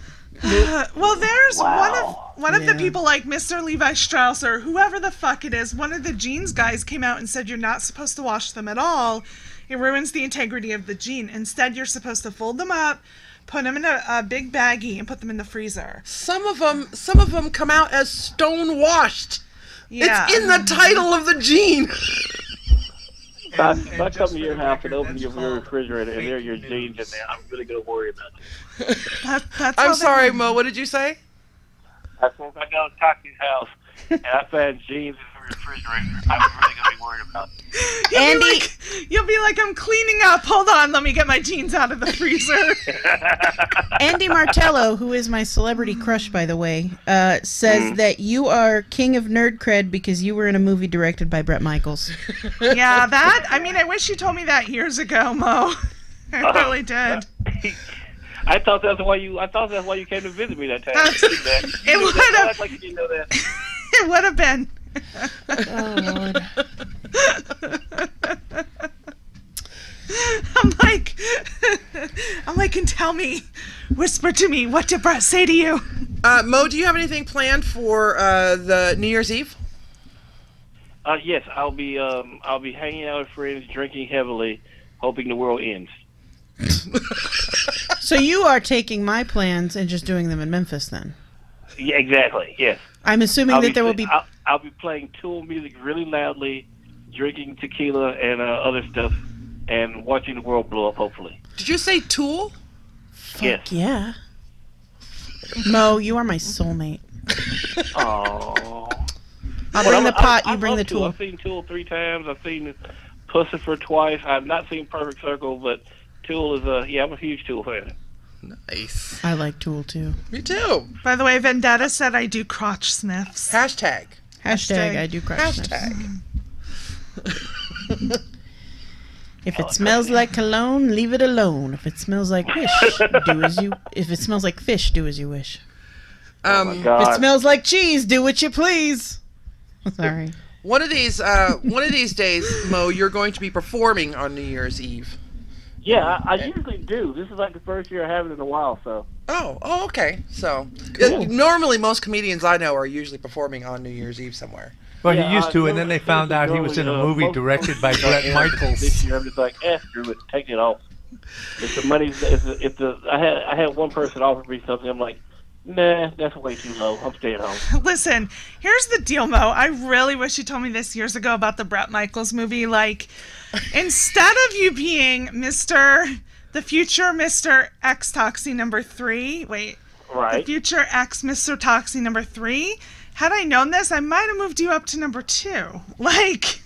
well, there's Wow. one of the Yeah. people like Mr. Levi Strauss or whoever the fuck it is. One of the jeans guys came out and said you're not supposed to wash them at all. It ruins the integrity of the jean. Instead, you're supposed to fold them up, put them in a big baggie, and put them in the freezer. Some of them come out as stone washed. Yeah. It's in the title of the jean. If I come to your house and open your refrigerator and there are your jeans in there, I'm really going to worry about it. That's I'm how sorry, they- Mo. What did you say? I said, if I go to Toxi's house and I find jeans in the refrigerator, I'm really going to be worried about it. You'll be like, I'm cleaning up. Hold on, let me get my jeans out of the freezer. Andy Martello, who is my celebrity crush, by the way, says that you are king of nerd cred because you were in a movie directed by Bret Michaels. Yeah, I wish you told me that years ago, Mo. I really did. I thought that's why you came to visit me that time. It would have. Act like you didn't know that. It would have been. Oh, Lord. I'm like, and tell me, whisper to me, what did Brett say to you? Mo, do you have anything planned for the New Year's Eve? Yes, I'll be hanging out with friends, drinking heavily, hoping the world ends. So you are taking my plans and just doing them in Memphis, then? Yeah, exactly. Yes. I'm assuming that there will be... I'll be playing Tool music really loudly, drinking tequila and other stuff, and watching the world blow up. Hopefully. Did you say Tool? Yes. Yeah. Mo, you are my soulmate. Oh. I'll bring the pot, you bring the tool. I've seen Tool 3 times. I've seen Pussifer twice. I've not seen Perfect Circle, but Tool is I'm a huge Tool fan. Nice. I like Tool, too. Me too. By the way, Vendetta said I do crotch sniffs. Hashtag. Hashtag I do crotch sniffs. Hashtag. If it smells like cologne, leave it alone. If it smells like fish, do as you. If it smells like fish, do as you wish. Oh my If God. it smells like cheese, do what you please. Sorry. One of these days, Mo, you're going to be performing on New Year's Eve. Yeah, I usually do. This is like the first year I haven't in a while, so. Oh, okay. So, Cool. normally most comedians I know are usually performing on New Year's Eve somewhere. Well, Yeah, he used to, and normally- then they found out he was in a movie most- directed by Bret This Michaels. year I'm just like, screw it, take it off. If the money's, I had one person offer me something, I'm like, nah, that's way too low. I'm staying home. Listen, here's the deal, Mo. I really wish you told me this years ago about the Bret Michaels movie. Like, instead of you being the future Mr. X Toxi number 3, the Right. future X Mr. Toxi number 3, had I known this, I might have moved you up to number 2. Like,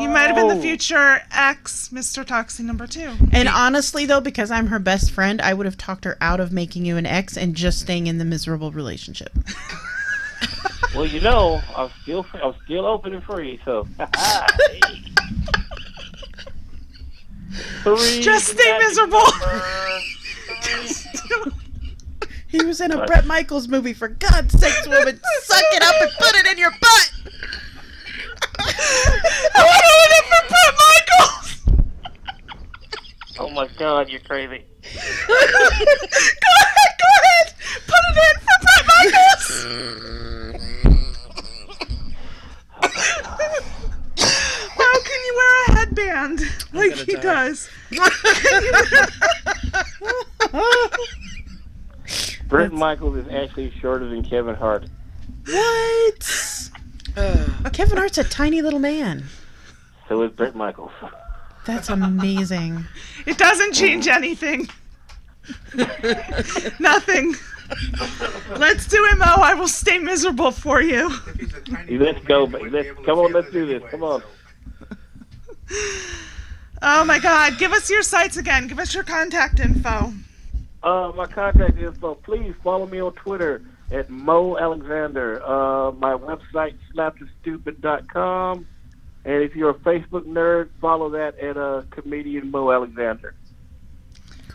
you might have been the future X Mr. Toxi number 2. And honestly, though, because I'm her best friend, I would have talked her out of making you an ex and just staying in the miserable relationship. Well, you know, I'm still open and free, so. Just stay miserable. He was in a Bret Michaels movie, for God's sakes, woman. Suck it up and put it in your butt! I'm doing it for Bret Michaels! Oh my God, you're crazy. Go ahead! Put it in for Bret Michaels! How can you wear a headband like he does? Bret Michaels is actually shorter than Kevin Hart. What? Kevin Hart's a tiny little man. So is Bret Michaels. That's amazing. It doesn't change anything. Nothing. Let's do it, Mo. I will stay miserable for you. Let's go, baby. Come on, let's do this. Come on. Oh my God! Give us your sites again. Give us your contact info. My contact info. Please follow me on Twitter at Mo Alexander. My website slapthestupid.com. And if you're a Facebook nerd, follow that at comedian Mo Alexander.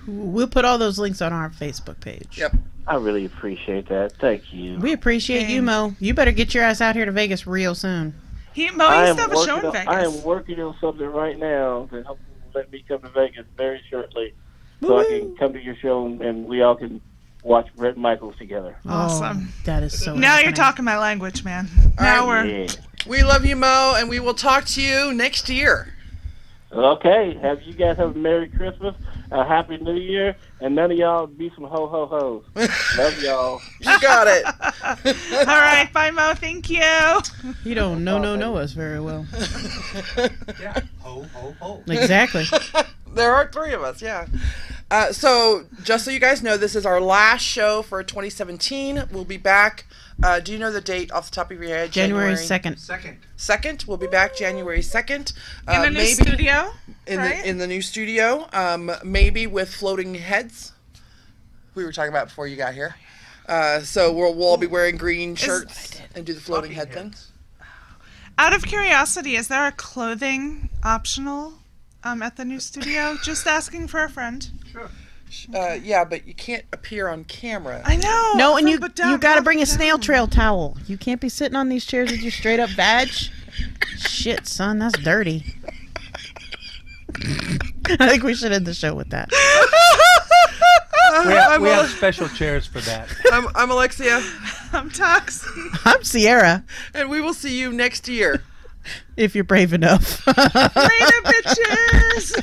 We'll put all those links on our Facebook page. Yep. I really appreciate that. Thank you. We appreciate you, Mo. You better get your ass out here to Vegas real soon. Mo used to have a show in Vegas. I am working on something right now that hopefully will let me come to Vegas very shortly, so I can come to your show and we all can watch Bret Michaels together. Awesome. Oh, that is so Now happening. you're talking my language, man. We love you, Mo, and we will talk to you next year. Okay. Have you guys have a Merry Christmas, a Happy New Year, and none of y'all be some ho-ho-hos. Love y'all. You got it. All right. Bye, Mo. Thank you. You don't know us very well. Yeah. Ho, ho, ho. Exactly. There are 3 of us, yeah. So, just so you guys know, this is our last show for 2017. We'll be back. Do you know the date off the top of your head? January 2nd. 2nd. We'll be back January 2nd. In the new studio, right? In the new studio. Maybe with floating heads. We were talking about before you got here. So we'll all be wearing green shirts and do the floating head thing. Out of curiosity, is there a clothing optional at the new studio? Just asking for a friend. Sure. Yeah, but you can't appear on camera. I know. No, and you down, got to bring a down. snail trail towel. You can't be sitting on these chairs with your straight up badge. Shit, son, that's dirty. I think we should end the show with that. We have special chairs for that. I'm Alexia. I'm Toxi. I'm Sierra. And we will see you next year. If you're brave enough. Later, bitches.